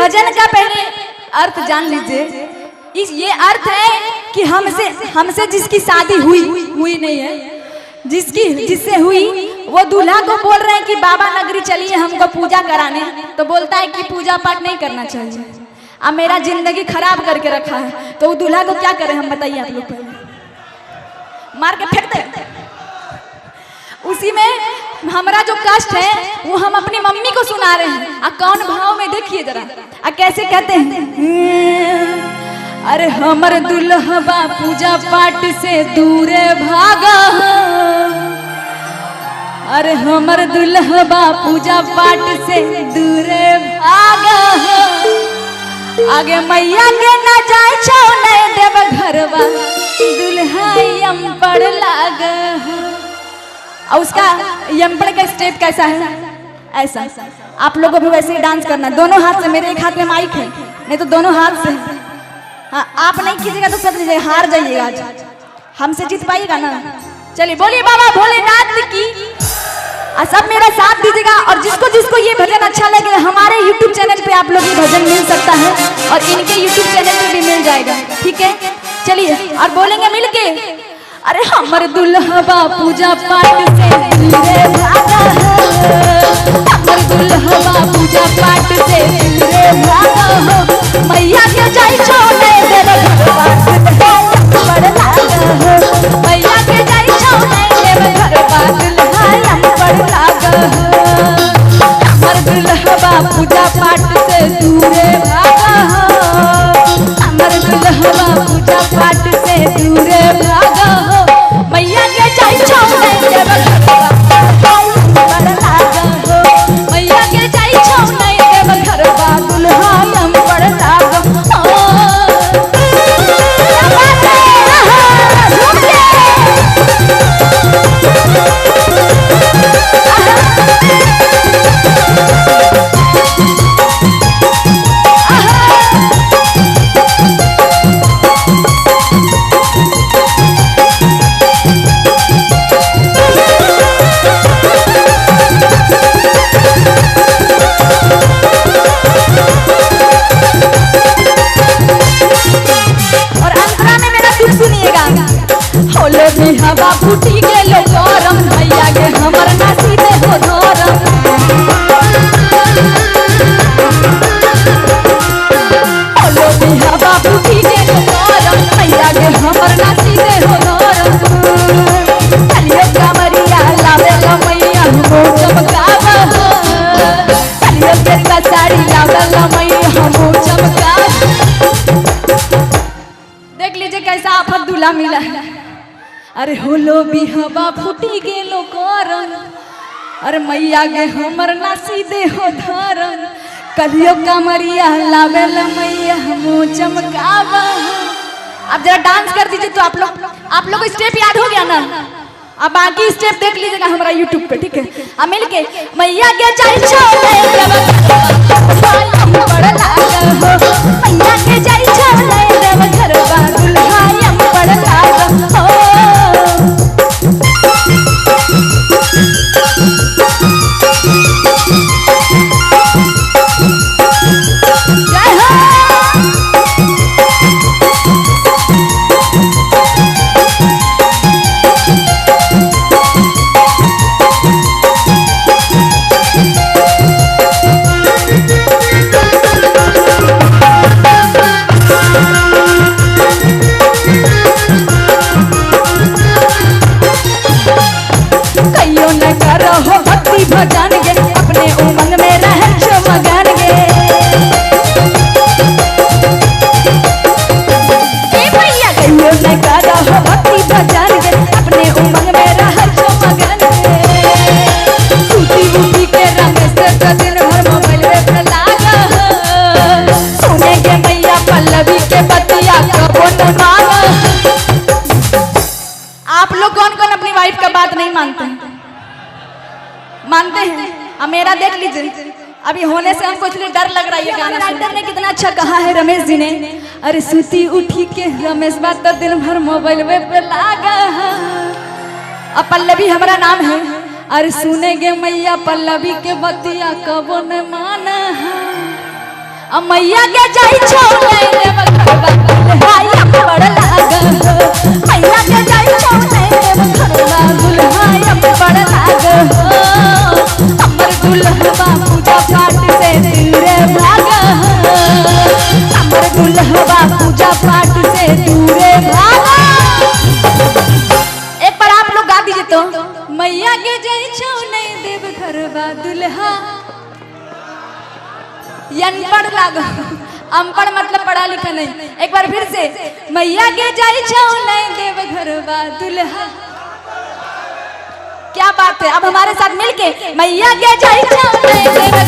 भजन का पहले अर्थ जान लीजिए। इस ये अर्थ है कि हमसे जिसकी शादी हुई नहीं है, जिससे हुई वो दूल्हा को बोल रहे हैं कि बाबा नगरी चलिए हमको पूजा कराने, तो बोलता है कि पूजा पाठ नहीं करना चाहिए, अब मेरा जिंदगी खराब करके रखा है। तो वो दूल्हा को क्या करें हम बताइए आप लोग, पहले मार के फेंक दे। उसी में हमारा जो कष्ट है वो हम अपनी मम्मी को सुना रहे हैं। आ कौन भाव में देखिए जरा, आ कैसे कहते हैं, अरे हमर दुल्हबा पूजा पाठ से दूरे भागा, अरे हमर दुल्हबा पूजा पाठ से दूरे भागा, आगे मैया के ना जाए छो नहीं देव घरवा दुल्हा यमपड़ लागा। और उसका यमपड़ का स्टेप कैसा है, ऐसा। आप लोगों को भी वैसे ही डांस करना, दोनों हाथ से। मेरे एक हाथ में माइक है, नहीं तो दोनों हाथ से। हाँ, आप नहीं कीजिएगा तो सब लीजिए, हार जाइएगा आज, हमसे जीत पाइएगा ना। चलिए बोलिए बाबा भोलेनाथ की, और सब मेरा साथ दीजिएगा। और जिसको जिसको ये भजन अच्छा लगे, हमारे YouTube चैनल पे आप लोग ये भजन मिल सकता है और इनके YouTube चैनल पे भी मिल जाएगा, ठीक है। चलिए और बोलेंगे मिलके, अरे हमर दुल्हबा पूजा पाठ से दूरे भागा, हमर दुल्हबा पूजा पाठ से दूरे भागा, मैया के जाई छो नहीं देव घरवा दुल्हा यमपड़ लागा, मैया के जाई छो नहीं देव घरवा दुल्हा यमपड़ लागा, हमर दुल्हबा पूजा पाठ से दूरे भागा, हमर दुल्हबा पूजा पाठ से दूरे भागा, मैया के जाई छो नहीं देव घरवा यमपड़ लागा, मैया के जाई छो नहीं देव घरवा दुल्हा यमपड़ लागा। हवा फूटी गेलो गरम, भैया के हमर नासीबे हो धरम, ओलो भी हवा फूटी गेलो गरम, भैया के हमर नासीबे हो धरम, चलिए कामरिया लावे मैया हमो चमकावा, चलिए के साड़ी लावे मैया हमो चमकावा। देख लीजिए कैसा आफत दूल्हा मिला है। अरे होलो भी हवा फूटी गेलो करन, अरे मैया गे हमर नासी दे हो धरन, कलियो कमरिया लावेल मैया हमो चमकावा। अब जरा डांस कर दीजिए तो आप लोग को स्टेप याद हो गया ना, अब बाकी स्टेप देख लीजिएगा हमारा YouTube पे, ठीक है। अब मिलके मैया के जाई छो नहीं देव घरवा यमपड़ लागा, मैया के जाई छो नहीं देव घरवा दुल्हा यमपड़ लागा। भजन गे अपने उमंग में रह छो मगन गे, भैया कहियो न करो हो भक्ति भजन गे अपने उमंग में रह छो मगन गे, सूती बूटी के रंग से तो दिन भर मोबाइल पे लागा, सुने के मैया पल्लवी के बतिया कबो न मांगा। आप लोग कौन कौन अपनी वाइफ का बात नहीं मानते हैं? अब मेरा देख लीजिए, अभी होने से हमको इसलिए डर लग रहा है। ये गाना राइटर ने कितना अच्छा कहा है रमेश जी ने, अरे सूती उठी के रमेश बात तो दिन भर मोबाइल पे लागा, अब पल्लवी हमारा नाम है, अरे सुने गे मैया पल्लवी के बतिया कबो न माना, मैया के जाई छौ नहीं देव घरवा दुल्हा बड़ लाग मैया के जाई छौ नहीं देव घरवा दुल्हा बड़ लाग हमर दुल्हवा पूजा पाठ से दूरे भाग हमर दुल्हवा पूजा पाठ से दूरे भाग। एक बार आप लोग गा दीजिए तो मैया के जाई छौ नहीं देव घरवा दुल्हा अनपढ़ लाग अनपढ़ मतलब पढ़ा लिखा नहीं। एक बार फिर से मैया के जाई छौ नहीं देव घरवा दुल्हा। क्या बात है। अब हमारे साथ मिलके मैया के जाई छौ नहीं देव